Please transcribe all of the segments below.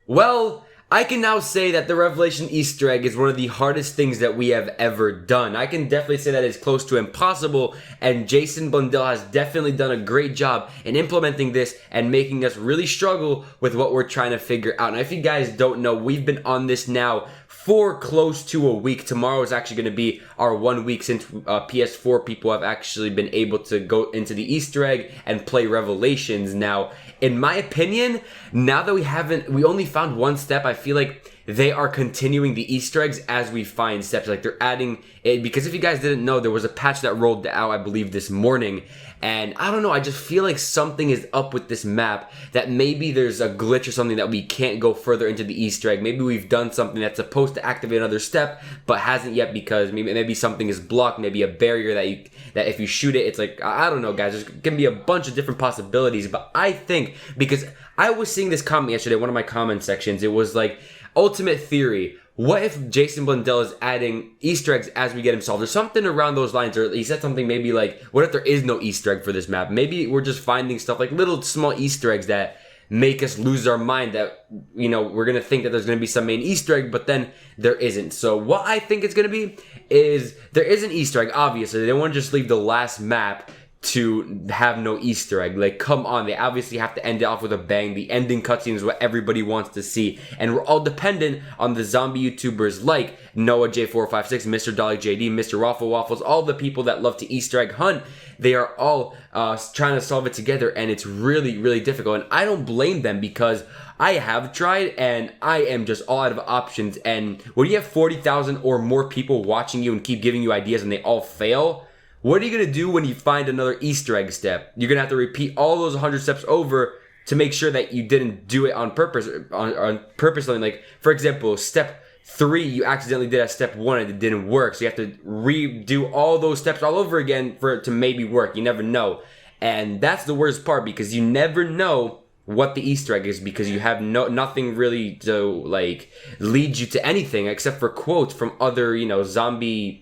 Well, I can now say that the Revelation Easter egg is one of the hardest things that we have ever done. I can definitely say that it's close to impossible, and Jason Blundell has definitely done a great job in implementing this and making us really struggle with what we're trying to figure out. And if you guys don't know, we've been on this now for close to a week. Tomorrow is actually going to be our 1 week since PS4 people have actually been able to go into the Easter egg and play Revelations. Now, in my opinion, now that we only found one step, I feel like they are continuing the Easter eggs as we find steps. Like they're adding it, because if you guys didn't know, there was a patch that rolled out, I believe, this morning. And I don't know, I just feel like something is up with this map, that maybe there's a glitch or something that we can't go further into the Easter egg. Maybe we've done something that's supposed to activate another step, but hasn't yet because maybe something is blocked, maybe a barrier that if you shoot it, it's like, I don't know, guys. There's going to be a bunch of different possibilities, but I think, because I was seeing this comment yesterday, one of my comment sections, it was like, ultimate theory, what if Jason Blundell is adding Easter eggs as we get him solved? There's something around those lines, or he said something maybe like, what if there is no Easter egg for this map? Maybe we're just finding stuff like little small Easter eggs that make us lose our mind, that, you know, we're going to think that there's going to be some main Easter egg, but then there isn't. So what I think it's going to be is, there is an Easter egg, obviously. They don't want to just leave the last map to have no Easter egg. Like, come on, they obviously have to end it off with a bang. The ending cutscene is what everybody wants to see, and we're all dependent on the zombie YouTubers like Noah J456, Mr. Dolly JD, Mr. Waffle Waffles, all the people that love to Easter egg hunt. They are all trying to solve it together, and it's really, really difficult, and I don't blame them, because I have tried, and I am just all out of options. And when you have 40,000 or more people watching you and keep giving you ideas and they all fail, what are you going to do when you find another Easter egg step? You're going to have to repeat all those 100 steps over to make sure that you didn't do it on purpose. On purpose, like, for example, step 3, you accidentally did at step 1 and it didn't work. So you have to redo all those steps all over again for it to maybe work. You never know. And that's the worst part, because you never know what the Easter egg is, because you have nothing really to, like, lead you to anything except for quotes from other, you know, zombies,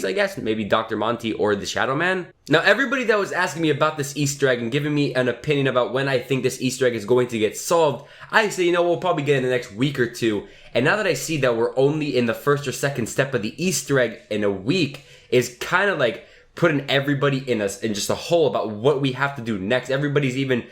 I guess, maybe Dr. Monty or the Shadow Man. Now, everybody that was asking me about this Easter egg and giving me an opinion about when I think this Easter egg is going to get solved, I say, you know, we'll probably get in the next week or two. And now that I see that we're only in the first or second step of the Easter egg in a week, is kind of like putting everybody in just a hole about what we have to do next. Everybody's even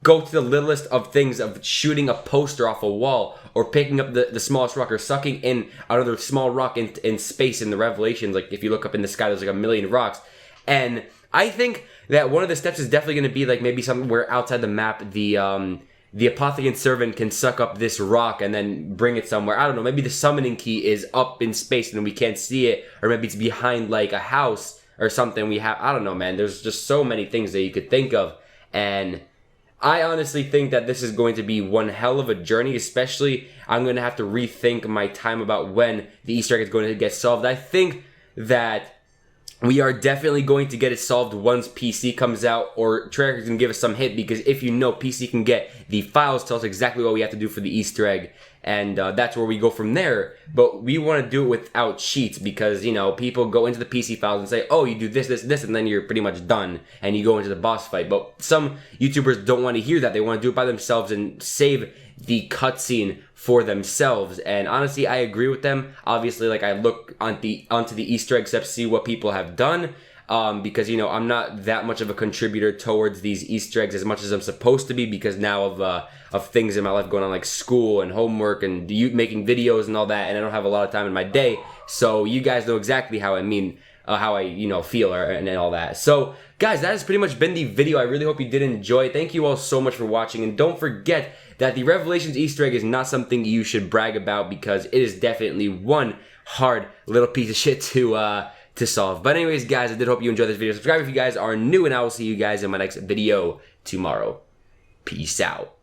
go to the littlest of things, of shooting a poster off a wall, or picking up the smallest rock, or sucking in another small rock in space in the Revelations. Like, if you look up in the sky, there's like a million rocks. And I think that one of the steps is definitely going to be like maybe something where outside the map, the Apothecarian servant can suck up this rock and then bring it somewhere. I don't know, maybe the summoning key is up in space and we can't see it, or maybe it's behind like a house or something. I don't know, man. There's just so many things that you could think of. And I honestly think that this is going to be one hell of a journey, especially I'm going to have to rethink my time about when the Easter egg is going to get solved. I think that we are definitely going to get it solved once PC comes out, or Treyarch can give us some hint, because if you know, PC can get the files, tell us exactly what we have to do for the Easter egg, and that's where we go from there. But we want to do it without cheats, because, you know, people go into the PC files and say, oh, you do this, this, this, and then you're pretty much done, and you go into the boss fight. But some YouTubers don't want to hear that. They want to do it by themselves and save the cutscene for themselves. And honestly, I agree with them. Obviously, like, I look onto the Easter egg steps, see what people have done, because, you know, I'm not that much of a contributor towards these Easter eggs as much as I'm supposed to be, because now of things in my life going on, like school and homework and making videos and all that, and I don't have a lot of time in my day. So you guys know exactly how I mean, how I, you know, feel and all that. So guys, that has pretty much been the video. I really hope you did enjoy. Thank you all so much for watching, and don't forget that the Revelations Easter egg is not something you should brag about, because it is definitely one hard little piece of shit to solve. But anyways, guys, I did hope you enjoyed this video. Subscribe if you guys are new, and I will see you guys in my next video tomorrow. Peace out.